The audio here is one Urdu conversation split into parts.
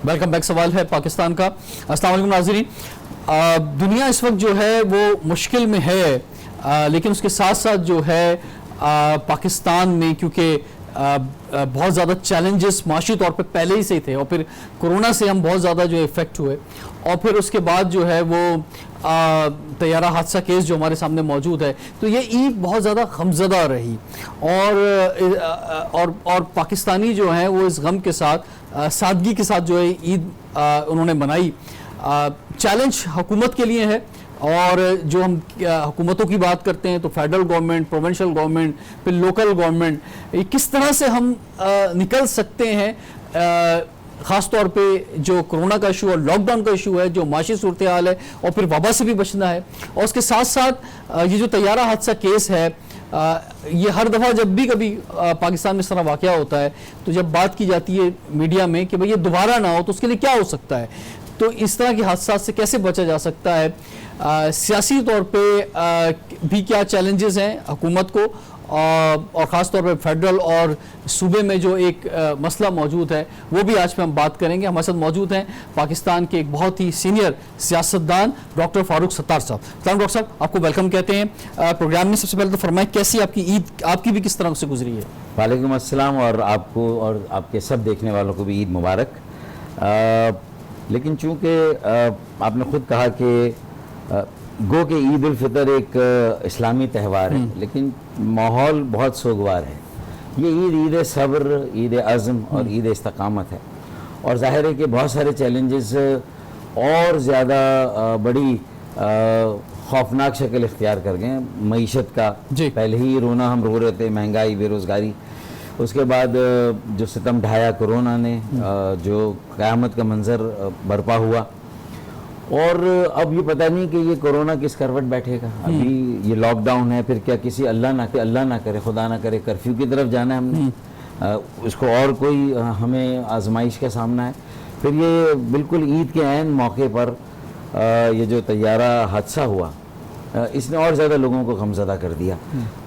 Welcome back. سوال ہے پاکستان کا. السلام علیکم ناظرین. دنیا اس وقت جو ہے وہ مشکل میں ہے، لیکن اس کے ساتھ ساتھ جو ہے پاکستان میں کیونکہ بہت زیادہ چیلنجز معاشی طور پہ پہلے ہی سے ہی تھے، اور پھر کرونا سے ہم بہت زیادہ جو افیکٹ ہوئے، اور پھر اس کے بعد جو ہے وہ طیارہ حادثہ کیس جو ہمارے سامنے موجود ہے، تو یہ عید بہت زیادہ غمزدہ رہی، اور پاکستانی جو ہیں وہ اس غم کے ساتھ سادگی کے ساتھ جو ہے عید انہوں نے منائی. چیلنج حکومت کے لیے ہے، اور جو ہم حکومتوں کی بات کرتے ہیں تو فیڈرل گورنمنٹ، پروونشل گورنمنٹ، پھر لوکل گورنمنٹ، کس طرح سے ہم نکل سکتے ہیں، خاص طور پہ جو کرونا کا ایشو اور لاک ڈاؤن کا ایشو ہے، جو معاشی صورتحال ہے، اور پھر وبا سے بھی بچنا ہے. اور اس کے ساتھ ساتھ یہ جو طیارہ حادثہ کیس ہے، یہ ہر دفعہ جب بھی کبھی پاکستان میں اس طرح واقعہ ہوتا ہے تو جب بات کی جاتی ہے میڈیا میں کہ بھئی یہ دوبارہ نہ ہو تو اس کے لیے کیا ہو سکتا ہے، تو اس طرح کے حادثات سے کیسے بچا جا سکتا ہے. سیاسی طور پہ بھی کیا چیلنجز ہیں حکومت کو، اور خاص طور پہ فیڈرل اور صوبے میں جو ایک مسئلہ موجود ہے وہ بھی آج پہ ہم بات کریں گے. ہمارے ساتھ موجود ہیں پاکستان کے ایک بہت ہی سینئر سیاستدان ڈاکٹر فاروق ستار صاحب. السلام ڈاکٹر صاحب، آپ کو ویلکم کہتے ہیں پروگرام میں. سب سے پہلے تو فرمائیں کیسی آپ کی عید، آپ کی بھی کس طرح سے گزری ہے؟ وعلیکم السلام، اور آپ کو اور آپ کے سب دیکھنے والوں کو بھی عید مبارک. لیکن چونکہ آپ نے خود کہا کہ گو کہ عید الفطر ایک اسلامی تہوار ہے، لیکن ماحول بہت سوگوار ہے. یہ عید صبر، عید عزم اور عید استقامت ہے، اور ظاہر ہے کہ بہت سارے چیلنجز اور زیادہ بڑی خوفناک شکل اختیار کر گئے. معیشت کا پہلے ہی رونا ہم رو رہے تھے، مہنگائی، بے روزگاری، اس کے بعد جو ستم ڈھایا کرونا نے، جو قیامت کا منظر برپا ہوا، اور اب یہ پتہ نہیں کہ یہ کرونا کس کروٹ بیٹھے گا. ابھی یہ لاک ڈاؤن ہے، پھر کیا کسی اللہ نہ کرے، خدا نہ کرے کرفیو کی طرف جانا ہے ہم نے، اس کو اور کوئی ہمیں آزمائش کا سامنا ہے. پھر یہ بالکل عید کے عین موقع پر یہ جو طیارہ حادثہ ہوا، اس نے اور زیادہ لوگوں کو غمزدہ کر دیا.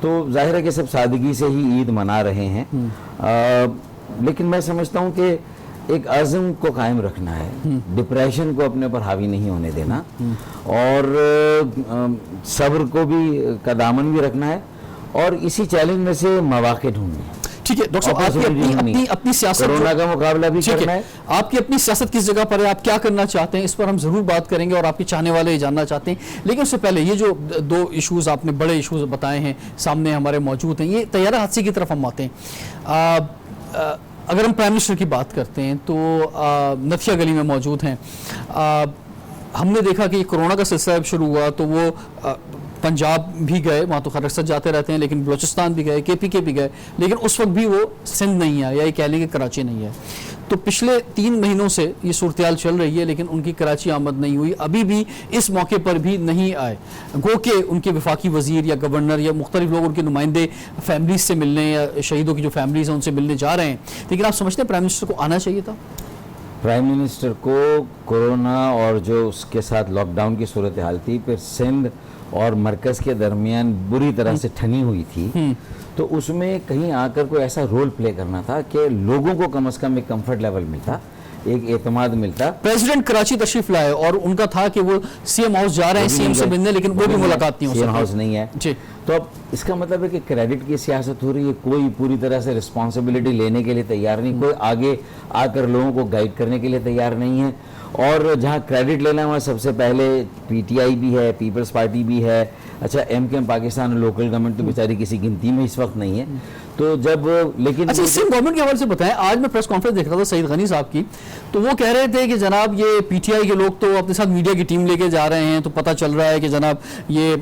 تو ظاہر ہے کہ سب سادگی سے ہی عید منا رہے ہیں، لیکن میں سمجھتا ہوں کہ ایک عزم کو قائم رکھنا ہے، ڈپریشن کو اپنے پر حاوی نہیں ہونے دینا، اور صبر کو بھی کا دامن بھی رکھنا ہے، اور اسی چیلنج میں سے مواقع ڈھونڈنے ہیں. ٹھیک ہے ڈاکٹر صاحب، آپ کی اپنی سیاست، کرونا کا مقابلہ بھی کرنا ہے. آپ کی اپنی سیاست کس جگہ پر ہے، آپ کیا کرنا چاہتے ہیں، اس پر ہم ضرور بات کریں گے، اور آپ کے چاہنے والے یہ جاننا چاہتے ہیں. لیکن اس سے پہلے یہ جو دو ایشوز آپ نے بڑے ایشوز بتائے ہیں سامنے ہمارے موجود ہیں، یہ طیارہ حادثے کی طرف ہم آتے ہیں. اگر ہم پرائم منسٹر کی بات کرتے ہیں تو نتھیا گلی میں موجود ہیں. ہم نے دیکھا کہ کرونا کا سلسلہ جب شروع ہوا تو وہ پنجاب بھی گئے، وہاں تو خیر اکثر جاتے رہتے ہیں، لیکن بلوچستان بھی گئے، کے بھی گئے، لیکن اس وقت بھی وہ سندھ نہیں آئے، یا یہ کہہ لیں کہ کراچی نہیں ہے. تو پچھلے 3 مہینوں سے یہ صورتحال چل رہی ہے، لیکن ان کی کراچی آمد نہیں ہوئی، ابھی بھی اس موقع پر بھی نہیں آئے. گو کہ ان کے وفاقی وزیر یا گورنر یا مختلف لوگ ان کے نمائندے فیملیز سے ملنے، یا شہیدوں کی جو فیملیز ہیں ان سے ملنے جا رہے ہیں، لیکن آپ سمجھتے ہیں پرائم منسٹر کو آنا چاہیے تھا؟ پرائم منسٹر کو کورونا اور جو اس کے ساتھ لاک ڈاؤن کی صورتحال تھی، پھر سندھ اور مرکز کے درمیان بری طرح سے ٹھنی ہوئی تھی، تو اس میں کہیں آ کر کوئی ایسا رول پلے کرنا تھا کہ لوگوں کو کم از کم ایک کمفرٹ لیول ملتا، ایک اعتماد ملتا. پریزیڈنٹ کراچی تشریف لائے، اور ان کا تھا کہ وہ سی ایم ہاؤس جا رہے ہیں سی ایم سے ملنے، لیکن وہ بھی ملاقات نہیں ہو سکتی، سی ایم ہاؤس نہیں ہے. تو اب اس کا مطلب ہے کہ کریڈٹ کی سیاست ہو رہی ہے، کوئی پوری طرح سے رسپانسبلٹی لینے کے لیے تیار نہیں، کوئی آگے آ کر لوگوں کو گائیڈ کرنے کے لیے تیار نہیں ہے. اور جہاں کریڈٹ لینا ہے وہاں سب سے پہلے پی ٹی آئی بھی ہے، پیپلز پارٹی بھی ہے، اچھا ایم کے ایم پاکستان لوکل گورنمنٹ تو بیچاری کسی گنتی میں اس وقت نہیں ہے. تو جب لیکن اچھا اس گورنمنٹ کے حوالے سے بتائیں، آج میں پریس کانفرنس دیکھ رہا تھا سعید غنی صاحب کی، تو وہ کہہ رہے تھے کہ جناب یہ پی ٹی آئی کے لوگ تو اپنے ساتھ میڈیا کی ٹیم لے کے جا رہے ہیں، تو پتہ چل رہا ہے کہ جناب یہ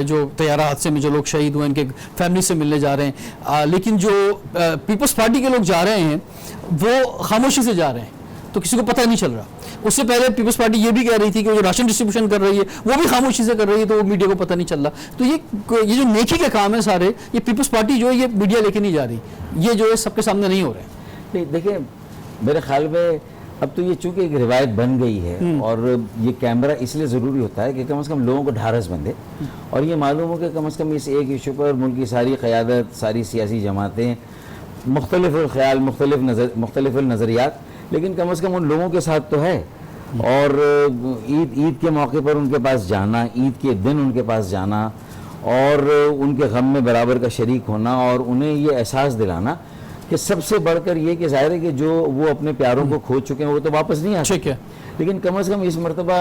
جو طیارہ حادثے میں جو لوگ شہید ہوئے ان کے فیملی سے ملنے جا رہے ہیں، لیکن جو پیپلز پارٹی کے لوگ جا رہے ہیں وہ خاموشی سے جا رہے ہیں، تو کسی کو پتہ نہیں چل رہا. اس سے پہلے پیپلز پارٹی یہ بھی کہہ رہی تھی کہ وہ جو راشن ڈسٹریبیوشن کر رہی ہے وہ بھی خاموشی سے کر رہی ہے، تو وہ میڈیا کو پتہ نہیں چل رہا. تو یہ جو نیکی کے کام ہیں سارے، یہ پیپلز پارٹی جو ہے یہ میڈیا لے کے نہیں جا رہی، یہ جو ہے سب کے سامنے نہیں ہو رہے. دیکھیں میرے خیال میں اب تو یہ چونکہ ایک روایت بن گئی ہے، اور یہ کیمرہ اس لیے ضروری ہوتا ہے کہ کم از کم لوگوں کو ڈھارس بندھے، اور یہ معلوم ہو کہ کم از کم اس ایک ایشو پر ملک کی ساری قیادت، ساری سیاسی جماعتیں، مختلف الخیال، مختلف النظریات لیکن کم از کم ان لوگوں کے ساتھ تو ہے. اور عید کے موقع پر ان کے پاس جانا, عید کے دن ان کے پاس جانا اور ان کے غم میں برابر کا شریک ہونا اور انہیں یہ احساس دلانا کہ سب سے بڑھ کر یہ کہ ظاہر ہے کہ جو وہ اپنے پیاروں کو کھو چکے ہیں وہ تو واپس نہیں آ سکتے, لیکن کم از کم اس مرتبہ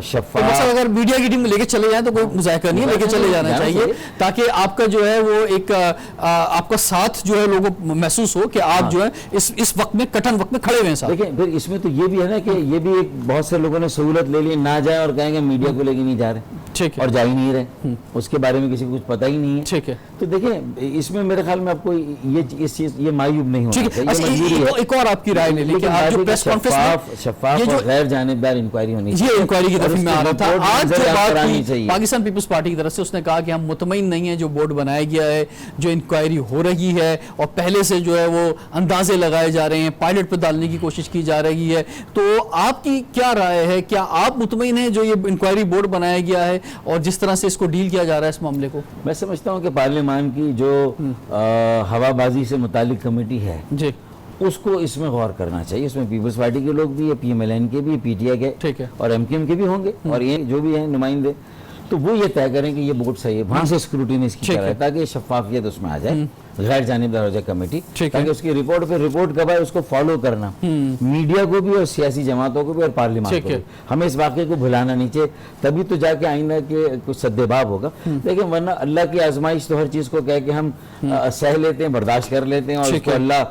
شفاف, اگر میڈیا کی ٹیم لے کے چلے جائیں تو کوئی مذائقہ نہیں ہے, لے کے چلے جانا چاہیے تاکہ آپ کا جو ہے وہ ایک آپ کا ساتھ جو ہے لوگوں کو محسوس ہو کہ آپ جو ہے اس وقت میں کٹن وقت میں کھڑے ہوئے ہیں ساتھ. دیکھیں پھر اس میں تو یہ بھی ہے نا کہ یہ بھی ایک بہت سے لوگوں نے سہولت لے لی, نہ جائیں اور کہیں گے میڈیا کو لے کے نہیں جا رہے اور جا ہی نہیں رہے, اس کے بارے میں کسی کو کچھ پتہ ہی نہیں ہے. ٹھیک ہے, تو دیکھیں اس میں میرے خیال میں آپ کو یہ معیوب نہیں ہونا چاہیے. ایک اور آپ کی رائے لے لیں کہ آپ جو پریس کانفرنس میں شفاف اور غیر جانبدار انکوائری ہونی چاہیے, یہ انکوائری کی طرف میں آ رہا تھا. آج جو بات کی پاکستان پیپلز پارٹی کی طرف سے, اس نے کہا کہ ہم مطمئن نہیں ہیں جو بورڈ بنایا گیا ہے, جو انکوائری ہو رہی ہے اور پہلے سے جو ہے وہ اندازے لگائے جا رہے ہیں, پائلٹ پہ ڈالنے کی کوشش کی جا رہی ہے. تو آپ کی کیا رائے ہے, کیا آپ مطمئن ہیں جو یہ انکوائری بورڈ بنایا گیا ہے اور جس طرح سے اس کو ڈیل کیا جا رہا ہے اس معاملے کو؟ میں سمجھتا ہوں کہ پارلیمان کی جو ہوا بازی سے متعلق کمیٹی ہے جی, اس کو اس میں غور کرنا چاہیے. اس میں پیپلز پارٹی کے لوگ بھی ہے, پی ایم ایل این کے بھی, پی ٹی آئی کے اور ایم کیو ایم کے بھی ہوں گے, اور یہ جو بھی ہیں نمائندے, تو وہ یہ طے کریں کہ یہ بورڈ صحیح ہے, وہاں سے اسکروٹینی اس کی کرائے تاکہ شفافیت اس میں آ جائے, غیر جانبدار ہو جائے کمیٹی, تاکہ اس کی رپورٹ پہ رپورٹ کب آئے اس کو فالو کرنا, میڈیا کو بھی اور سیاسی جماعتوں کو بھی اور پارلیمان کو بھی. ہمیں اس واقعے کو بھلانا نہیں چاہیے, تبھی تو جا کے آئندہ کے کچھ سدباب ہوگا. لیکن ورنہ اللہ کی آزمائش تو ہر چیز کو کہہ کے ہم سہ لیتے ہیں, برداشت کر لیتے ہیں اور اس کو اللہ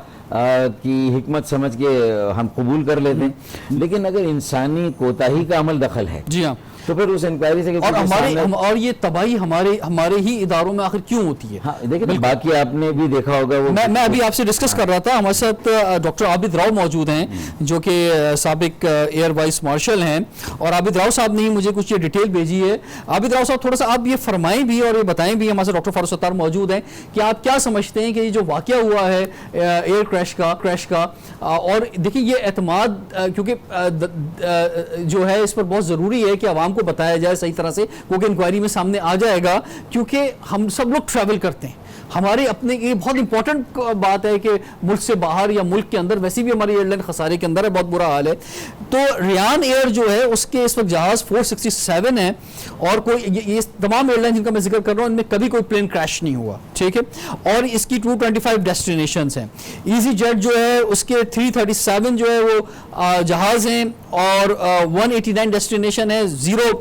کی حکمت سمجھ کے ہم قبول کر لیتے ہیں. لیکن اگر انسانی کوتاہی کا عمل دخل ہے جی ہاں, تو پھر اس انکوائری سے اور یہ تباہی ہمارے ہی اداروں میں آخر کیوں ہوتی ہے؟ ہاں دیکھیں, باقی آپ نے بھی دیکھا ہوگا, وہ میں ابھی آپ سے ڈسکس کر رہا تھا, ہمارے ساتھ ڈاکٹر عابد راؤ موجود ہیں جو کہ سابق ایئر وائس مارشل ہیں, اور عابد راؤ صاحب نے ہی مجھے کچھ یہ ڈیٹیل بھیجی ہے. عابد راؤ صاحب تھوڑا سا آپ یہ فرمائیں بھی اور یہ بتائیں بھی, ہمارے ساتھ ڈاکٹر فاروق ستار موجود ہیں, کہ آپ کیا سمجھتے ہیں کہ یہ جو واقعہ ہوا ہے ایئر کریش کا, اور دیکھیں یہ اعتماد کیونکہ جو ہے اس پر بہت ضروری ہے کہ عوام کو بتایا جائے صحیح طرح سے, کیونکہ انکوائری میں سامنے آ جائے گا, کیونکہ ہم سب لوگ ٹریول کرتے ہیں, ہمارے اپنے, یہ بہت امپورٹنٹ بات ہے کہ ملک سے باہر یا ملک کے اندر ویسے بھی ہماری ایئر لائن خسارے کے اندر ہے, بہت برا حال ہے. تو ریان ایئر جو ہے اس کے اس وقت جہاز 467 ہے, اور کوئی یہ تمام ایئر لائن جن کا میں ذکر کر رہا ہوں ان میں کبھی کوئی پلین کریش نہیں ہوا, ٹھیک ہے, اور اس کی 225 ڈیسٹینیشنز ہیں. ایزی جیٹ جو ہے اس کے 337 جو ہے وہ جہاز ہیں, اور 189 ڈیسٹینیشن ہے, 0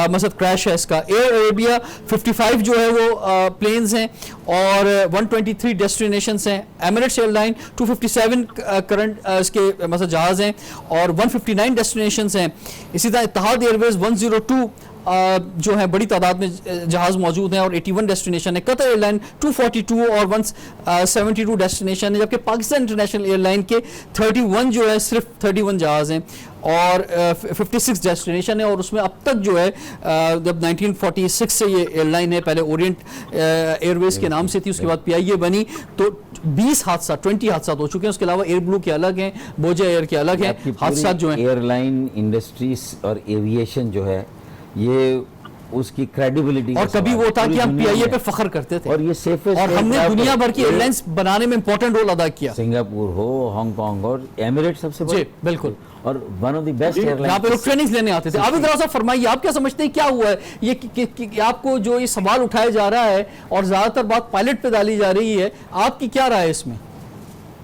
مثلا کریش ہے اس کا. ایئر عربیہ 55 جو ہے وہ پلینز ہیں اور 123 ڈیسٹینیشنز ہیں. ایمریٹس ایئر لائن 257 کرنٹ اس کے مثلا جہاز ہیں اور 159 ڈیسٹینیشنز ہیں. اسی طرح اتحاد ایئر ویز 102 جو ہیں بڑی تعداد میں جہاز موجود ہیں اور 81 ڈیسٹینیشن ہے. قطر ایئر لائن 242 اور 172 ڈیسٹینیشن ہے, جبکہ پاکستان انٹرنیشنل ایئر لائن کے 31 جو ہے صرف 31 جہاز ہیں اور 56 ڈیسٹینیشن ہے. اور اس میں اب تک جو ہے جب 1946 سے یہ ایئر لائن ہے, پہلے اورینٹ ایئر ویز کے نام سے تھی, اس کے بعد پی آئی اے بنی, تو 20 حادثات ہو چکے ہیں. اس کے علاوہ ایئر بلو کے الگ ہیں, بوجا ایئر کے الگ ہیں حادثات جو ہیں. ایئر لائن انڈسٹریز اور ایویشن جو ہے یہ اس کی کریڈیبلٹی, اور کبھی وہ تھا کہ ہم پی آئی اے پہ فخر کرتے تھے, اور یہ سیفسٹ, اور ہم نے دنیا بھر کی ایئر لائنز بنانے میں امپورٹنٹ رول ادا کیا. سنگاپور ہو, ہانگ کانگ اور ایمریٹ سب سے جی بالکل, اور one of the best airline لائن, یہاں پہ لوگ ٹریننگز لینے آتے تھے. عابد راؤ صاحب فرمائیے, آپ کیا سمجھتے ہیں کیا ہوا ہے یہ آپ کو جو یہ سوال اٹھایا جا رہا ہے اور زیادہ تر بات پائلٹ پہ ڈالی جا رہی ہے, آپ کی کیا رائے ہے اس میں؟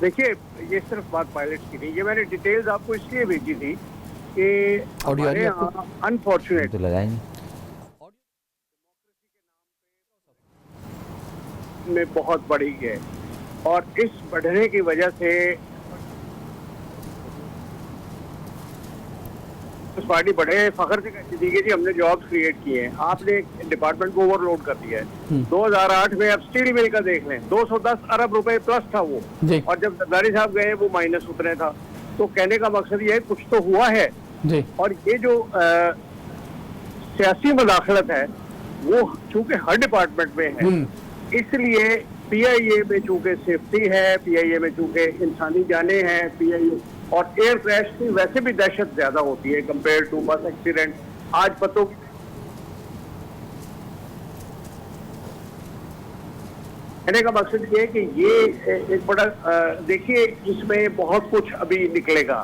دیکھیے یہ صرف بات پائلٹ کی نہیں, یہ میں نے ڈیٹیلز آپ کو اس لیے بھیجی تھی کہ ہمارے یہاں انفارچونیٹ تو لگائیں میں بہت بڑھی ہے, اور اس بڑھنے کی وجہ سے پارٹی بڑے فخر سے کہتی تھی کہ جی ہم نے جابز کریٹ کیے ہیں. آپ نے ڈپارٹمنٹ کو اوور لوڈ کر دیا ہے. 2008 میں اب اسٹیل مل کا دیکھ لیں, 210 ارب روپے پلس تھا وہ, اور جب زرداری صاحب گئے وہ مائنس اترے تھا. تو کہنے کا مقصد یہ ہے کچھ تو ہوا ہے, اور یہ جو سیاسی مداخلت ہے وہ چونکہ ہر ڈپارٹمنٹ میں ہے, اس لیے پی آئی اے میں چونکہ سیفٹی ہے, پی آئی اے میں چونکہ انسانی جانیں ہیں, پی آئی اے اور ایئر کریش کی ویسے بھی دہشت زیادہ ہوتی ہے کمپیئر ٹو بس ایکسیڈنٹ. آج پتوں کی کہنے کا مقصد یہ ہے کہ یہ ایک بڑا دیکھیے اس میں بہت کچھ ابھی نکلے گا.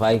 5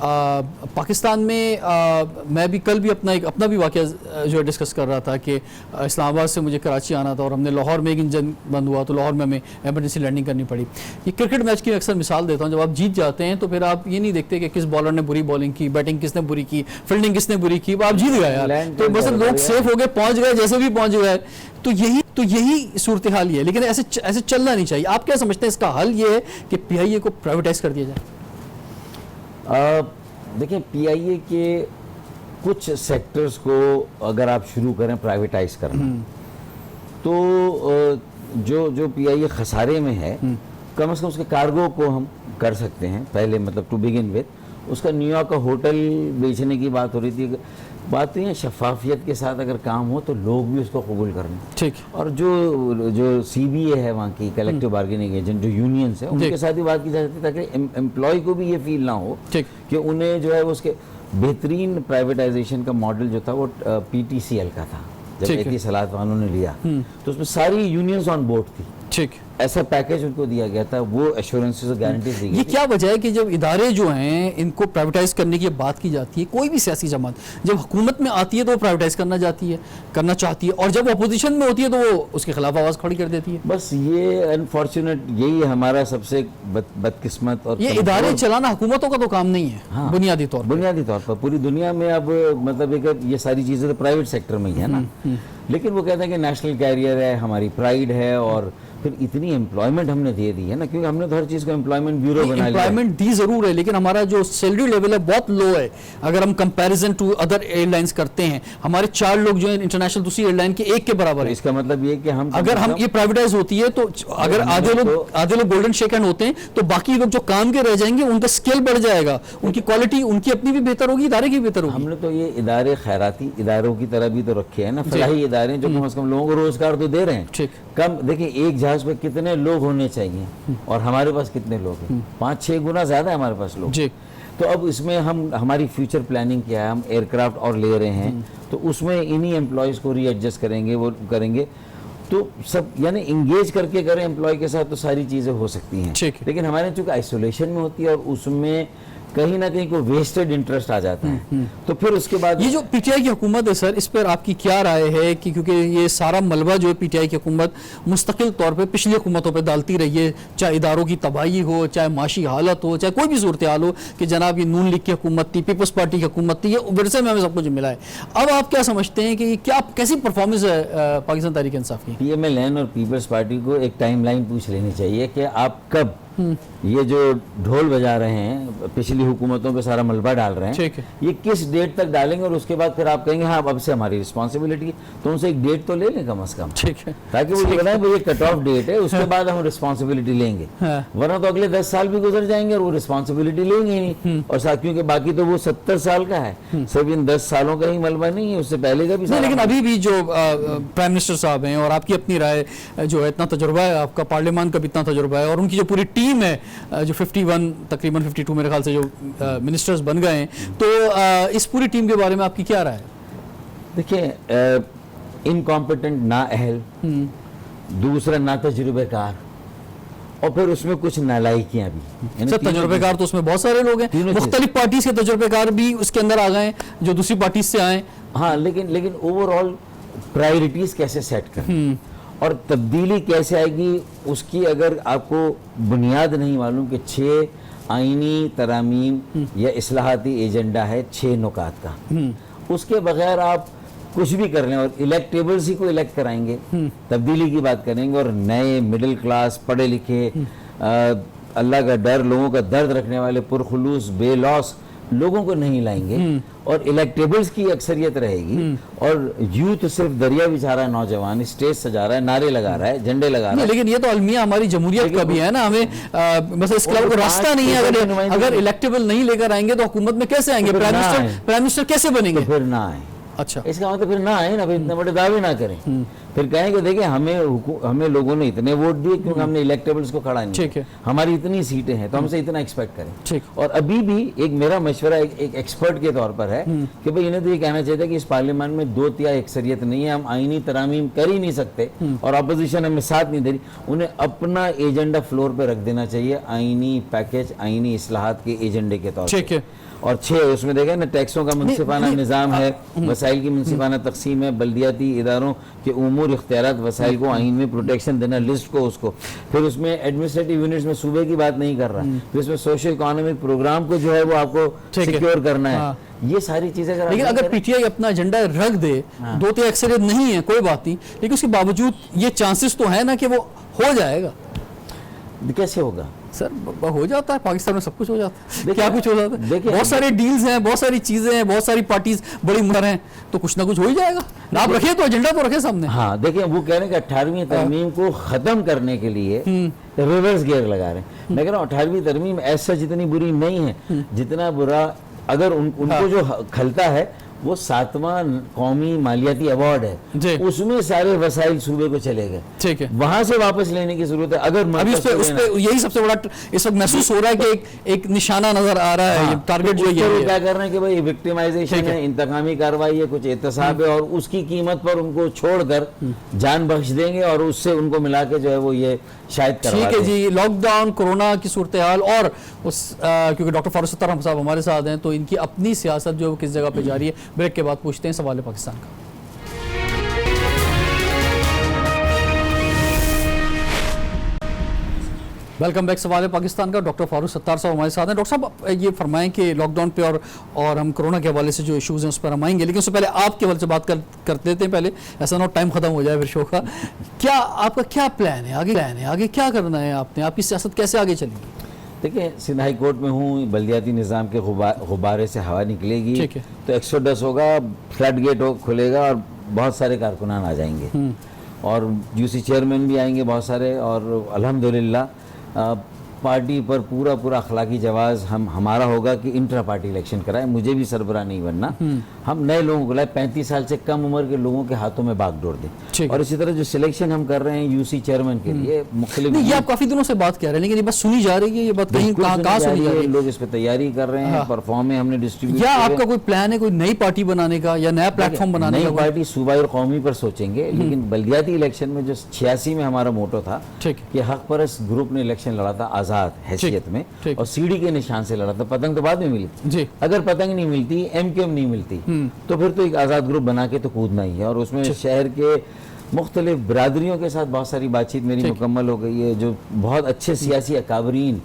پاکستان میں میں بھی کل بھی اپنا بھی واقعہ جو ہے ڈسکس کر رہا تھا کہ اسلام آباد سے مجھے کراچی آنا تھا اور ہم نے لاہور میں ایک انجن بند ہوا تو لاہور میں ہمیں ایمرجنسی لینڈنگ کرنی پڑی. یہ کرکٹ میچ کی اکثر مثال دیتا ہوں, جب آپ جیت جاتے ہیں تو پھر آپ یہ نہیں دیکھتے کہ کس بالر نے بری بالنگ کی, بیٹنگ کس نے بری کی, فیلڈنگ کس نے بری کی, آپ جیت گئے یار, تو بس لوگ سیف ہو گئے, پہنچ گئے جیسے بھی پہنچ گئے. تو یہی صورتحال یہ ہے, لیکن ایسے چلنا نہیں چاہیے. آپ کیا سمجھتے ہیں اس کا حل یہ ہے کہ پی آئی اے کو پرائیویٹائز کر دیا جائے؟ دیکھیں پی آئی اے کے کچھ سیکٹرز کو اگر آپ شروع کریں پرائیویٹائز کرنا تو جو پی آئی اے خسارے میں ہے کم از کم اس کے کارگو کو ہم کر سکتے ہیں پہلے, مطلب ٹو بگن وتھ. اس کا نیو یارک کا ہوٹل بیچنے کی بات ہو رہی تھی. بات یہ ہے شفافیت کے ساتھ اگر کام ہو تو لوگ بھی اس کو قبول کریں. ٹھیک. اور جو سی بی اے ہے وہاں کی کلیکٹیو بارگیننگ ایجنٹ, جو یونینز ہیں, ان کے ساتھ بھی بات کی جا سکتی ہے تاکہ امپلائی کو بھی یہ فیل نہ ہو کہ انہیں جو ہے اس کے بہترین پرائیویٹائزیشن کا ماڈل جو تھا وہ پی ٹی سی ایل کا تھا جب اتصالات والوں نے لیا تو اس میں ساری یونینز آن بورڈ تھی. ٹھیک. ایسا پیکیج ان کو دیا گیا تھا, وہ ایشورنسز اور گارنٹیز دی گئی. یہ کیا وجہ ہے کہ جب ادارے جو ہیں ان کو پرائیویٹائز کرنے کی بات کی جاتی ہے, کوئی بھی سیاسی جماعت جب حکومت میں آتی ہے تو وہ پرائیویٹائز کرنا چاہتی ہے, اور جب وہ اپوزیشن میں ہوتی ہے تو وہ اس کے خلاف آواز کھڑی کر دیتی ہے. بس یہ انفارچونیٹ, یہی ہمارا سب سے بدقسمت. اور یہ ادارے چلانا حکومتوں کا تو کام نہیں ہے بنیادی طور پر. پوری دنیا میں اب مطلب یہ ساری چیزیں تو پرائیویٹ سیکٹر میں ہی ہے نا, لیکن وہ کہتے ہیں کہ نیشنل کیریئر ہے, ہماری پرائیڈ ہے, اور پھر اتنی امپلائمنٹ ہم نے دے دی ہے نا, کیونکہ ہم نے تو ہر چیز کو امپلائمنٹ بیورو بنا لیا. امپلائمنٹ دی ضرور ہے, لیکن ہمارا جو سیلری لیول ہے بہت لو ہے اگر ہم کمپیریزن ٹو ادر ایئر لائنس کرتے ہیں. ہمارے 4 لوگ جو ہیں انٹرنیشنل دوسری ایئر لائن کے 1 کے برابر ہے. اس کا مطلب یہ کہ اگر ہم یہ پرائیویٹائز ہوتی ہے تو اگر آدھے لوگ گولڈن شیک ہینڈ ہوتے ہیں تو باقی لوگ جو کام کے رہ جائیں گے ان کا اسکیل بڑھ جائے گا, ان کی کوالٹی ان کی اپنی بھی بہتر ہوگی, ادارے کی بہتر ہوگی. ہم نے تو یہ ادارے خیراتی اداروں کی طرح بھی تو رکھے ہیں نا, فلاحی ادارے جو کم از کم لوگوں کو روزگار تو دے رہے ہیں. کم دیکھیں ایک جہاز پہ کتنے لوگ ہونے چاہیے اور ہمارے پاس کتنے لوگ ہیں, 5-6 گنا زیادہ ہے ہمارے پاس لوگ. تو اب اس میں ہماری فیوچر پلاننگ کیا ہے, ہم ایئر کرافٹ اور لے رہے ہیں تو اس میں انہی امپلائیز کو ری ایڈجسٹ کریں گے, وہ کریں گے تو سب یعنی انگیج کر کے کریں امپلائی کے ساتھ تو ساری چیزیں ہو سکتی ہیں. لیکن ہمارے چونکہ آئسولیشن میں ہوتی ہے اور اس میں کہیں نہ کہیں کوئی ویسٹڈ انٹرسٹ آ جاتا ہے تو پھر اس کے بعد یہ جو پی ٹی آئی کی حکومت ہے سر, اس پر آپ کی کیا رائے ہے کہ کیونکہ یہ سارا ملبہ جو ہے پی ٹی آئی کی حکومت مستقل طور پہ پچھلی حکومتوں پہ ڈالتی رہی ہے, چاہے اداروں کی تباہی ہو, چاہے معاشی حالت ہو, چاہے کوئی بھی صورتحال ہو, کہ جناب یہ نون لیگ کی حکومت تھی, پیپلز پارٹی کی حکومت تھی, یہ ورثے میں ہمیں سب کچھ ملا ہے. اب آپ کیا سمجھتے ہیں کہ یہ کیا کیسی پرفارمنس ہے پاکستان تحریک انصاف کی؟ پی ایم ایل این اور پیپلز پارٹی کو ایک ٹائم لائن پوچھ لینی چاہیے کہ آپ کب یہ جو ڈھول بجا رہے ہیں پچھلی حکومتوں پہ سارا ملبہ ڈال رہے ہیں, یہ کس ڈیٹ تک ڈالیں گے, اور اس کے بعد پھر آپ کہیں گے ہاں اب سے ہماری رسپانسبلٹی ہے, تو ان سے ایک ڈیٹ تو لے لیں کم از کم, تاکہ وہ یہ بتائیں کہ یہ کٹ آف ڈیٹ ہے, اس کے بعد ہم رسپانسبلٹی لیں گے. ورنہ تو اگلے 10 سال بھی گزر جائیں گے اور وہ رسپانسبلٹی لیں گے ہی نہیں. اور ساتھیوں کے باقی تو وہ 70 سال کا ہے, صرف ان 10 سالوں کا ہی ملبہ نہیں ہے, اس سے پہلے کا بھی. لیکن ابھی بھی جو پرائم منسٹر صاحب ہیں اور آپ کی اپنی رائے جو ہے, اتنا تجربہ ہے آپ کا, پارلیمان کا بھی اتنا تجربہ ہے, اور ان کی جو پوری ٹیم ہے جو 51 تقریباً 52 میرے خیال سے جو منسٹرز بن گئے ہیں, تو اس پوری ٹیم کے بارے میں آپ کی کیا رائے ہے؟ دیکھیں انکمپیٹنٹ, نااہل, دوسرا نا تجربہ کار, اور پھر اس میں کچھ نالائکیاں بھی. سر تجربہ کار تو اس میں بہت سارے لوگ ہیں, مختلف پارٹیز کے تجربہ کار بھی اس کے اندر آ گئے ہیں جو دوسری پارٹیز سے آئے. ہاں لیکن اوور آل پرائیورٹیز کیسے سیٹ کریں اور تبدیلی کیسے آئے گی, اس کی اگر آپ کو بنیاد نہیں معلوم کہ 6 آئینی ترامیم یا اصلاحاتی ایجنڈا ہے 6 نکات کا, اس کے بغیر آپ کچھ بھی کر لیں اور الیکٹیبلز ہی کو الیکٹ کرائیں گے, تبدیلی کی بات کریں گے, اور نئے مڈل کلاس پڑھے لکھے اللہ کا ڈر, لوگوں کا درد رکھنے والے پرخلوص بے لوس لوگوں کو نہیں لائیں گے, اور الیکٹیبلز کی اکثریت رہے گی, اور یوتھ صرف دریا بچھا رہا ہے, نوجوان اسٹیج سجا رہا ہے, نعرے لگا رہا ہے, جھنڈے لگا رہا ہے. لیکن یہ تو المیہ ہماری جمہوریت کا بھی ہے نا, ہمیں بس اس کے علاوہ راستہ نہیں ہے. اگر الیکٹیبل نہیں لے کر آئیں گے تو حکومت میں کیسے آئیں گے, پرائم منسٹر کیسے بنیں گے؟ پھر نہ آئیں. اچھا, اس کا مطلب پھر نہ آئے نا, پھر اتنے بڑے دعوے نہ کریں, پھر کہیں کہ دیکھیں ہمیں لوگوں نے اتنے ووٹ دیے کیونکہ ہم نے الیکٹیبلز کو کھڑا نہیں کیا, ہماری اتنی سیٹیں ہیں تو ہم سے اتنا ایکسپیکٹ کریں. اور ابھی بھی ایک میرا مشورہ ایک ایکسپرٹ کے طور پر ہے کہ بھئی انہیں تو یہ کہنا چاہیے کہ اس پارلیمان میں 2/3 اکثریت نہیں ہے, ہم آئینی ترامیم کر ہی نہیں سکتے اور اپوزیشن ہمیں ساتھ نہیں دے رہی, انہیں اپنا ایجنڈا فلور پہ رکھ دینا چاہیے, آئینی پیکج, آئینی اصلاحات کے ایجنڈے کے طور پر. اور 6 اس میں دیکھیں نا ٹیکسوں کا منصفانہ نظام ہے, وسائل کی منصفانہ تقسیم ہے, بلدیاتی اداروں کے امور اختیارات وسائل کو آئین میں پروٹیکشن دینا, لسٹ کو اس کو, پھر اس میں ایڈمنسٹریٹو یونٹس میں صوبے کی بات نہیں کر رہا, پھر اس میں سوشل اکانومک پروگرام کو جو ہے وہ آپ کو سیکیور کرنا ہے, یہ ساری چیزیں. لیکن اگر پی ٹی آئی اپنا ایجنڈا رکھ دے, 2 اکثریت نہیں ہے کوئی بات نہیں, لیکن اس کے باوجود یہ چانسز تو ہے نا کہ وہ ہو جائے گا. کیسے ہوگا سر؟ ہو جاتا ہے, پاکستان میں سب کچھ ہو جاتا ہے, کیا کچھ ہو جاتا ہے, بہت سارے ڈیلز ہیں, بہت ساری چیزیں ہیں, بہت ساری پارٹیز بڑی مر ہیں, تو کچھ نہ کچھ ہو ہی جائے گا. آپ رکھیں تو ایجنڈا تو رکھیں سامنے. ہاں دیکھیں, وہ کہہ رہے ہیں کہ 18ویں ترمیم کو ختم کرنے کے لیے ریورس گیئر لگا رہے ہیں. میں کہہ رہا ہوں 18ویں ترمیم ایسا جتنی بری نہیں ہے جتنا برا اگر ان کو جو کھلتا ہے وہ 7واں قومی مالیاتی ایوارڈ ہے, اس میں سارے وسائل صوبے کو چلے گئے, ٹھیک ہے, وہاں سے واپس لینے کی ضرورت ہے. اگر ابھی اس پہ یہی سب سے بڑا اس وقت محسوس ہو رہا ہے کہ ایک نشانہ نظر آ رہا ہے, ٹارگٹ جو یہ کیا کر رہے ہیں کہ بھائی وکٹیمائزیشن ہے, انتقامی کارروائی ہے, کچھ احتساب ہے, اور اس کی قیمت پر ان کو چھوڑ کر جان بخش دیں گے, اور اس سے ان کو ملا کے جو ہے وہ یہ شاید کروا دیں. ٹھیک ہے جی, لاک ڈاؤن, کورونا کی صورتحال, اور کیونکہ ڈاکٹر فاروق ستار صاحب ہمارے ساتھ ہیں, تو ان کی اپنی سیاست جو کس جگہ پہ جاری ہے, بریک کے بعد پوچھتے ہیں سوال پاکستان کا. ویلکم بیک, سوال پاکستان کا. ڈاکٹر فاروق ستار صاحب ہمارے ساتھ ہیں. ڈاکٹر صاحب یہ فرمائیں کہ لاک ڈاؤن پہ اور ہم کورونا کے حوالے سے جو ایشوز ہیں اس پر ہم آئیں گے, لیکن اس سے پہلے آپ کے حوالے سے بات کر دیتے ہیں پہلے, ایسا نہ ہو ٹائم ختم ہو جائے پھر شو کا. کیا آپ کا کیا پلان ہے آگے کیا کرنا ہے آپ نے, آپ کی سیاست کیسے آگے چلے گی؟ دیکھیں, سندھ ہائی کورٹ میں ہوں, بلدیاتی نظام کے غبارے سے ہوا نکلے گی تو ایکسوڈس ہوگا, فلڈ گیٹ کھلے گا, اور بہت سارے کارکنان آ جائیں گے, اور یو سی چیئرمین بھی آئیں گے بہت سارے, اور الحمدللہ پارٹی پر پورا اخلاقی جواز ہمارا ہوگا کہ انٹرا پارٹی الیکشن کرائے. مجھے بھی سربراہ نہیں بننا, ہم نئے لوگوں کو لائے, 35 سال سے کم عمر کے لوگوں کے ہاتھوں میں باغ ڈور دیں. اور اسی طرح جو سلیکشن ہم کر رہے ہیں یو سی چیئرمین کے لیے مختلف, یہ آپ کافی دنوں سے بات کہہ رہے ہیں لیکن یہ بات سنی جا رہی ہے, یہ بات کہاں سنی جا رہی ہے؟ لوگ اس پہ تیاری کر رہے ہیں, پرفارمیں ہم نے ڈسٹریبیوٹ, یا آپ کا کوئی پلان ہے کوئی نئی پارٹی بنانے کا یا نیا پلیٹ فارم بنانے کا؟ نئی پارٹی صوبائی اور قومی پر سوچیں گے, لیکن بلدیاتی الیکشن میں جو 86 میں ہمارا موٹو تھا کہ حق پرست گروپ نے الیکشن لڑا تھا آزاد حیثیت میں, اور سی ڈی کے نشان سے لڑا تھا. پتنگ تو بعد میں ملی, اگر پتنگ نہیں ملتی, ایم کیو ایم نہیں ملتی, تو پھر تو ایک آزاد گروپ بنا کے تو کودنا ہی ہے. اور اس میں شہر کے مختلف برادریوں کے ساتھ بہت ساری بات چیت میری مکمل ہو گئی ہے, جو بہت اچھے سیاسی اکابرین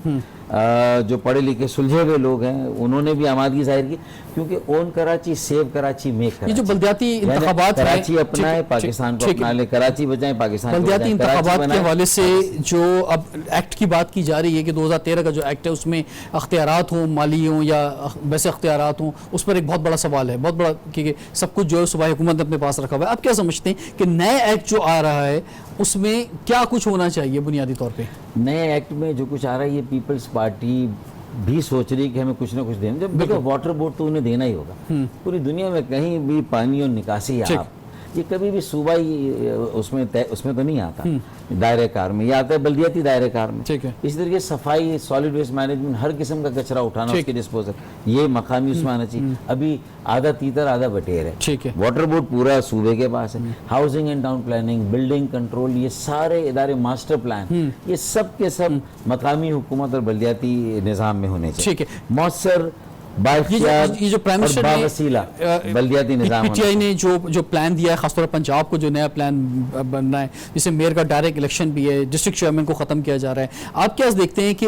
جو پڑھے لکھے سلجھے ہوئے لوگ ہیں, انہوں نے بھی آمادگی ظاہر کی, کیونکہ اون کراچی سیو کراچی میک کراچی. یہ جو بلدیاتی انتخابات ہیں, کراچی اپنا ہے, پاکستان کو اپنا لے, کراچی بچائیں پاکستان کو بچائیں. بلدیاتی انتخابات کے حوالے سے جو اب ایکٹ کی بات کی جا رہی ہے کہ 2013 کا جو ایکٹ ہے اس میں اختیارات ہوں, مالی ہوں یا ویسے اختیارات ہوں, اس پر ایک بہت بڑا سوال ہے, بہت بڑا, کیونکہ سب کچھ جو ہے صوبائی حکومت نے اپنے پاس رکھا ہوا ہے. آپ کیا سمجھتے ہیں کہ نئے ایکٹ جو آ رہا ہے اس میں کیا کچھ ہونا چاہیے بنیادی طور پہ؟ نئے ایکٹ میں جو کچھ آ رہا ہے, یہ پیپلز پارٹی بھی سوچ رہی کہ ہمیں کچھ نہ کچھ دینا. جب دیکھو واٹر بورڈ تو انہیں دینا ہی ہوگا, پوری دنیا میں کہیں بھی پانی اور نکاسی آپ, یہ کبھی بھی صوبائی اس میں تو نہیں آتا دائرہ کار میں, یہ آتا ہے بلدیاتی دائرہ کار میں. اس طریقے صفائی, سالڈ ویسٹ مینجمنٹ, ہر قسم کا کچرا اٹھانا, اس کی ڈسپوزل, یہ مقامی اس میں آنا چاہیے. ابھی آدھا تیتر آدھا بٹیر ہے. واٹر بورڈ پورا صوبے کے پاس ہے. Housing and town planning, building control, یہ سارے ادارے, ماسٹر پلان, یہ سب کے سب مقامی حکومت اور بلدیاتی نظام میں ہونے چاہیے. مؤثر یہ جو پرائم منسٹر نے بلدیاتی نظام, پی ٹی آئی نے جو پلان دیا ہے, خاص طور پر پنجاب کو جو نیا پلان بننا ہے, جسے میئر کا ڈائریکٹ الیکشن بھی ہے, ڈسٹرکٹ چیئرمین کو ختم کیا جا رہا ہے, آپ کیا دیکھتے ہیں کہ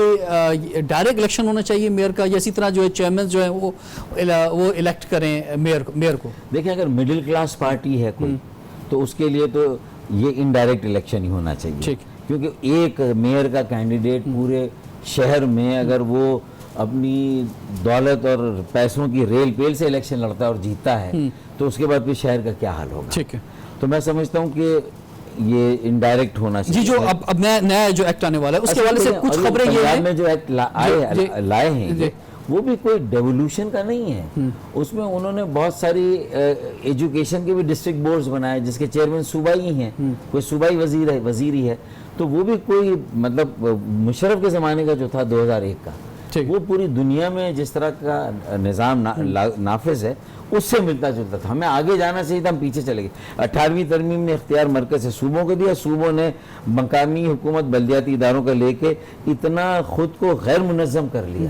ڈائریکٹ الیکشن ہونا چاہیے میئر کا, یا اسی طرح جو ہے چیئرمین جو ہے وہ الیکٹ کریں میئر کو؟ دیکھیں, اگر مڈل کلاس پارٹی ہے کوئی تو اس کے لیے تو یہ انڈائریکٹ الیکشن ہی ہونا چاہیے, کیونکہ ایک میئر کا کینڈیڈیٹ پورے شہر میں اگر وہ اپنی دولت اور پیسوں کی ریل پیل سے الیکشن لڑتا ہے اور جیتتا ہے, تو اس کے بعد پھر شہر کا کیا حال ہوگا. تو میں سمجھتا ہوں کہ یہ انڈائریکٹ ہونا چاہیے. جی, جو اب نیا جو ایکٹ آنے والا ہے اس کے حوالے سے کچھ خبریں یہ ہیں میں جو ایکٹ لائے ہیں وہ بھی کوئی ڈیولوشن کا نہیں ہے. اس میں انہوں نے بہت ساری ایجوکیشن کے بھی ڈسٹرکٹ بورڈز بنائے جس کے چیئرمین صوبائی ہیں, کوئی صوبائی وزیر ہی ہے, تو وہ بھی کوئی مطلب مشرف کے زمانے کا جو تھا 2001 کا, وہ پوری دنیا میں جس طرح کا نظام نافذ ہے اس سے ملتا جلتا تھا. ہمیں آگے جانا چاہیے تھا, ہم پیچھے چلے گئے. 18ویں ترمیم نے اختیار مرکز سے صوبوں کو دیا, صوبوں نے مقامی حکومت بلدیاتی اداروں کا لے کے اتنا خود کو غیر منظم کر لیا.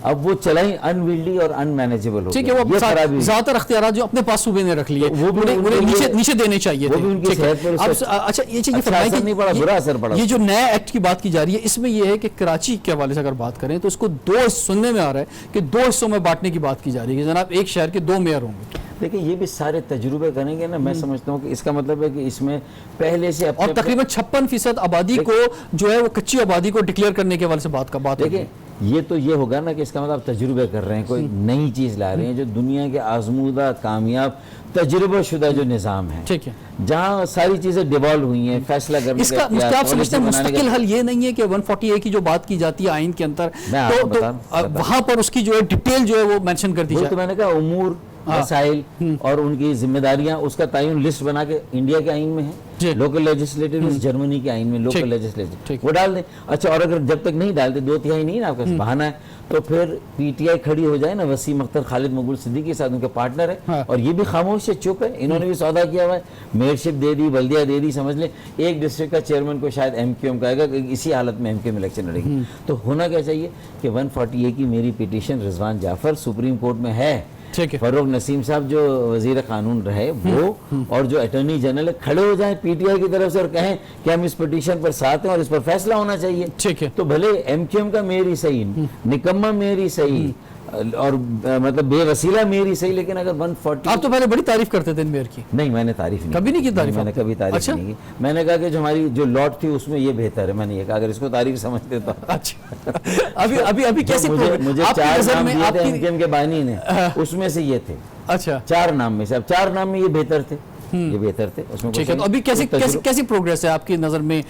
اب وہ چلائیں انویلڈی اور ان مینیجبل ہو ٹھیک ہے. وہ زیادہ تر اختیارات جو اپنے پاس صوبے نے رکھ لیے انہیں نیچے دینے چاہیے تھے. اچھا یہ فرمائیں یہ جو نیا ایکٹ کی بات کی جا رہی ہے اس میں یہ ہے کہ کراچی کے حوالے سے اگر بات کریں تو اس کو دو سننے میں آ رہا ہے کہ 2 حصوں میں بانٹنے کی بات کی جا رہی ہے کہ جناب ایک شہر کے 2 میئر ہوں گے. دیکھیں یہ بھی سارے تجربے کریں گے نا, میں سمجھتا ہوں کہ اس کا مطلب ہے کہ اس میں پہلے سے اور تقریباً 56% آبادی کو جو ہے وہ کچی آبادی کو ڈکلیئر کرنے کے حوالے سے بات دیکھیں یہ تو یہ ہوگا نا کہ اس کا مطلب تجربے کر رہے ہیں, کوئی نئی چیز لا رہے ہیں جو دنیا کے آزمودہ کامیاب تجربہ شدہ جو نظام ہے, ٹھیک ہے, جہاں ساری چیزیں ڈیوالو ہوئی ہیں فیصلہ کرنے کا. اس کا آپ سمجھتے ہیں مستقل حل یہ نہیں ہے کہ 140A کی جو بات کی جاتی ہے آئین کے اندر تو وہاں پر اس کی جو ہے ڈیٹیل جو ہے وہ مینشن کر دی جائے. تو میں نے کہا امور مسائل اور ان کی ذمہ داریاں اس کا تعین لسٹ بنا کے انڈیا کے آئین میں ہے, لوکل لیجسلیٹر میں, جرمنی کے آئین میں لوکل لیجسلیٹر وہ ڈال دیں. اچھا اور اگر جب تک نہیں ڈالتے 2/3 نہیں نا آپ کا بہانہ ہے تو پھر پی ٹی آئی کھڑی ہو جائے نا وسیم اختر خالد مقبول صدیقی کے ساتھ, ان کے پارٹنر ہے اور یہ بھی خاموش سے چپ ہے, انہوں نے بھی سودا کیا ہوا ہے, میئرشپ دے دی, بلدیہ دے دی, سمجھ لیں ایک ڈسٹرکٹ کا چیئرمین کو شاید ایم کیو ایم کہے گا کہ اسی حالت میں ایم کیو ایم الیکشن لڑے گی. تو ہونا کیا چاہیے کہ 140A کی میری پیٹیشن رضوان جعفر سپریم کورٹ میں ہے, فروغ نسیم صاحب جو وزیر قانون رہے وہ اور جو اٹارنی جنرل کھڑے ہو جائیں پی ٹی آئی کی طرف سے اور کہیں کہ ہم اس پٹیشن پر ساتھ ہیں اور اس پر فیصلہ ہونا چاہیے. تو بھلے ایم کیو ایم کا میری صحیح, نکمہ میری صحیح اور مطلب بے وسیلہ میری صحیح, لیکن اگر 140 آپ تو پہلے بڑی تعریف کرتے تھے میئر کی. نہیں میں نے تعریف نہیں کبھی نہیں کی تعریف, میں نے کبھی تعریف نہیں کی. میں نے کہا کہ جو ہماری جو لاٹ تھی اس میں یہ بہتر ہے, میں نے یہ کہا اگر اس کو تعریف سمجھتے تو. اچھا ابھی کیسے مجھے 4 نام دیے تھے ایم کیو ایم کے بانی نے, اس میں سے یہ تھے. اچھا 4 نام میں سے, اب 4 نام میں یہ بہتر تھے, یہ بہتر تھے اس میں. ٹھیک ہے, تو ابھی کیسی پروگریس ہے آپ کی نظر میں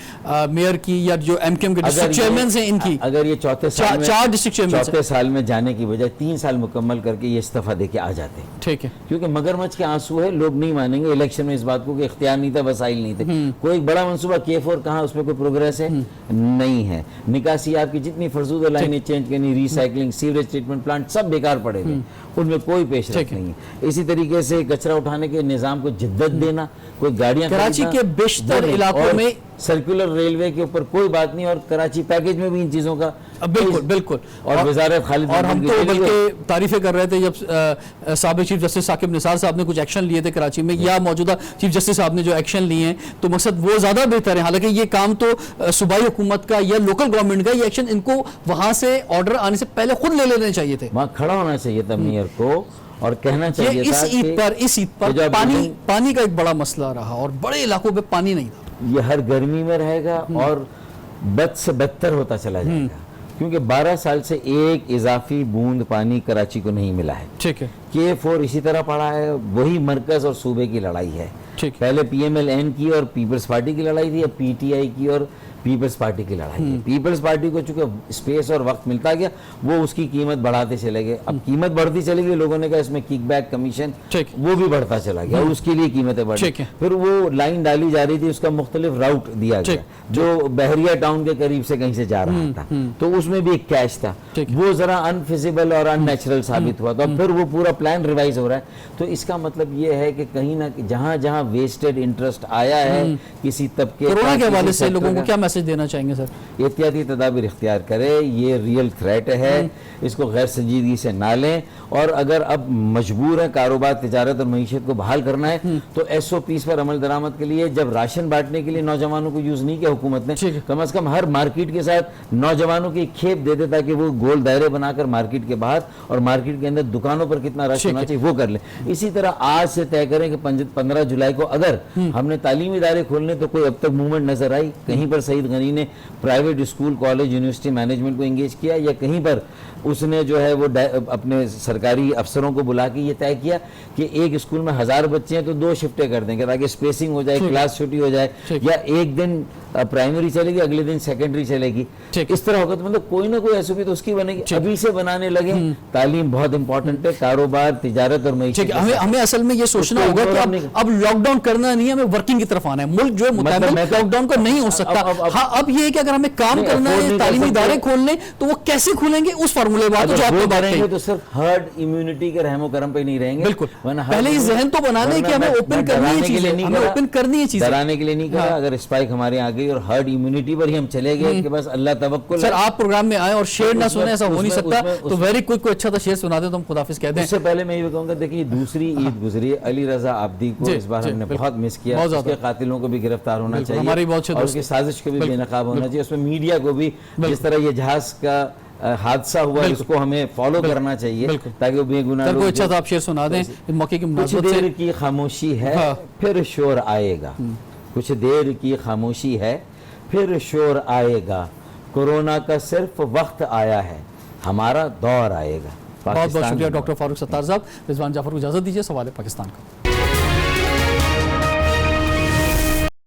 میئر کی یا جو ایم کیو ایم کے ڈسٹرکٹ چیئرمینز ہیں ان کی؟ اگر یہ 4 ڈسٹرکٹ چیئرمین 4 سال میں جانے کی بجائے 3 سال مکمل کر کے یہ استعفیٰ دے کے آ جاتے. ٹھیک ہے, کیونکہ مگرمچھ کے آنسو ہے, لوگ نہیں مانیں گے الیکشن میں اس بات کو کہ اختیار نہیں تھا, وسائل نہیں تھے. کوئی ایک بڑا منصوبہ K4 کہاں, اس میں کوئی پروگریس ہے نہیں ہے. نکاسی آپ کی جتنی فرسودہ لائنیں چینج کرنی, ریسائکلنگ, سیوریج ٹریٹمنٹ پلانٹ سب بیکار پڑے ہوئے, ان میں کوئی پیش رفت نہیں ہے. اسی طریقے سے کچرا اٹھانے کے نظام کو جدت دینا, کوئی گاڑیاں کراچی کے بیشتر علاقوں میں سرکولر ریلوے کے اوپر کوئی بات نہیں, اور کراچی پیکیج میں بھی ان چیزوں کا بالکل اور وزارت خالد, اور ہم تو بلکہ تعریفیں کر رہے تھے جب سابق چیف جسٹس ثاقب نثار صاحب نے کچھ ایکشن لیے تھے کراچی میں, یا موجودہ چیف جسٹس صاحب نے جو ایکشن لیے ہیں تو مقصد وہ زیادہ بہتر ہے. حالانکہ یہ کام تو صوبائی حکومت کا یا لوکل گورنمنٹ کا, یہ ایکشن ان کو وہاں سے آرڈر آنے سے پہلے خود لے لینے چاہیے تھے, وہاں کھڑا ہونا چاہیے تھا میئر کو اور کہنا چاہیے تھا. اس عید پر پانی کا ایک بڑا مسئلہ رہا اور بڑے علاقوں پہ پانی نہیں تھا. یہ ہر گرمی میں رہے گا اور بد سے بدتر ہوتا چلا جائے گا, کیونکہ 12 سال سے ایک اضافی بوند پانی کراچی کو نہیں ملا ہے. ٹھیک ہے, K4 اسی طرح پڑا ہے, وہی مرکز اور صوبے کی لڑائی ہے. پہلے PMLN کی اور پیپلز پارٹی کی لڑائی تھی, اب PTI کی اور پیپلز پارٹی کی لڑائی ہے. پیپلز پارٹی کو چونکہ اسپیس اور وقت ملتا گیا وہ اس کی قیمت بڑھاتے چلے گئے. اب قیمت بڑھتی چلے گئی, لوگوں نے کہا اس میں کک بیک کمیشن وہ بھی بڑھتا چلا گیا, اس کے لیے قیمتیں بڑھی. پھر وہ لائن ڈالی جا رہی تھی, اس کا مختلف راؤٹ دیا گیا جو بحریہ ٹاؤن کے قریب سے کہیں سے جا رہا تھا, تو اس میں بھی ایک کیش تھا, وہ ذرا انفیزیبل اور ان نیچرل ثابت ہوا. تو پھر وہ پورا پلان ریوائز ہو رہا ہے. تو اس کا مطلب یہ ہے کہ کہیں نہ جہاں جہاں ویسٹڈ انٹرسٹ آیا ہے کسی طبقے, کورونا کے حوالے سے لوگوں کو کیا میسج دینا چاہیں گے سر؟ احتیاطی تدابیر اختیار کرے, یہ ریئل تھریٹ ہے, اس کو غیر سنجیدگی سے نہ لیں. اور اگر اب مجبور ہے کاروبار, تجارت اور معیشت کو بحال کرنا ہے تو SOPs پر عمل درآمد کے لیے جب راشن بانٹنے کے لیے نوجوانوں کو یوز نہیں کیا حکومت نے, کم از کم ہر مارکیٹ کے ساتھ نوجوانوں کی کھیپ دے دے تاکہ وہ گول دائرے بنا کر مارکیٹ کے باہر اور مارکیٹ کے اندر دکانوں پر کتنا رش ہونا چاہیے وہ کر لیں. اسی طرح آج سے طے کریں کہ 15 جولائی کو اگر ہم نے تعلیمی ادارے کھولنے تو کوئی اب تک موومنٹ نظر آئی کہیں پر سعید غنی نے private school college university management کو انگیج کیا, یا کہیں پر اس نے جو ہے وہ اپنے سرکاری افسروں کو بلا کے یہ طے کیا کہ ایک اسکول میں 1000 بچے ہیں تو 2 شفٹیں کر دیں گے تاکہ اسپیسنگ ہو جائے, کلاس چھوٹی ہو جائے, یا ایک دن پرائمری چلے گی اگلے دن سیکنڈری چلے گی, اس طرح ہوگا. تو مطلب کوئی نہ کوئی SOP تو اس کی بنے گی. ابھی سے بنانے لگے. تعلیم بہت امپورٹنٹ ہے, کاروبار, تجارت اور معیشت. ہمیں اصل میں یہ سوچنا ہوگا کہ اب لاک ڈاؤن کرنا نہیں ہے, ہمیں ورکنگ کی طرف آنا ہے. ملک جو ہے مطمئن لاک ڈاؤن کا نہیں ہو سکتا. ہاں اب یہ ہے کہ اگر ہمیں کام کرنا ہے, تعلیمی ادارے کھولنے, تو وہ کیسے کھولیں گے اس فارمولے بات جو آپ نے بات کی. تو صرف ہرڈ امیونٹی کے رحم و کرم پہ نہیں رہیں گے. بالکل, پہلے یہ ذہن تو بنانے کہ ہمیں اوپن کرنی ہے چیزیں, ہمیں اوپن کرنی ہے چیزیں. ڈرانے کے لیے نہیں کہا, اگر اسپائک ہمارے آگے گئی اور ہرڈ امیونٹی پر ہی ہم چلے گئے کہ بس اللہ توکل. سر آپ پروگرام میں آئے اور شعر نہ سنیں ایسا ہو نہیں سکتا, تو ویری کوئک کوئی اچھا تھا شعر سنا دیں تو ہم خداحافظ کہہ دیں. اس سے پہلے میں یہ کہوں گا, دیکھیے دوسری عید گزری, علی رضا عابدی کو اس بار ہم نے بہت مس کیا, اس کے قاتلوں کو بھی گرفتار ہونا چاہیے اور اس کی سازش کو بھی بے نقاب ہونا چاہیے. اس میں میڈیا کو بھی جس طرح یہ جہاز کا حادثہ ہوا اس کو ہمیں فالو کرنا چاہیے تاکہ وہ بے گناہ لوگ. اچھا تھا آپ شعر سنا دیں موقع کی کچھ دیر کی خاموشی ہے پھر شور آئے گا, کچھ دیر کی خاموشی ہے پھر شور آئے گا, کورونا کا صرف وقت آیا ہے, ہمارا دور آئے گا. بہت بہت شکریہ ڈاکٹر فاروق ستار صاحب. رضوان جعفر کو اجازت دیجیے, سوال پاکستان کا.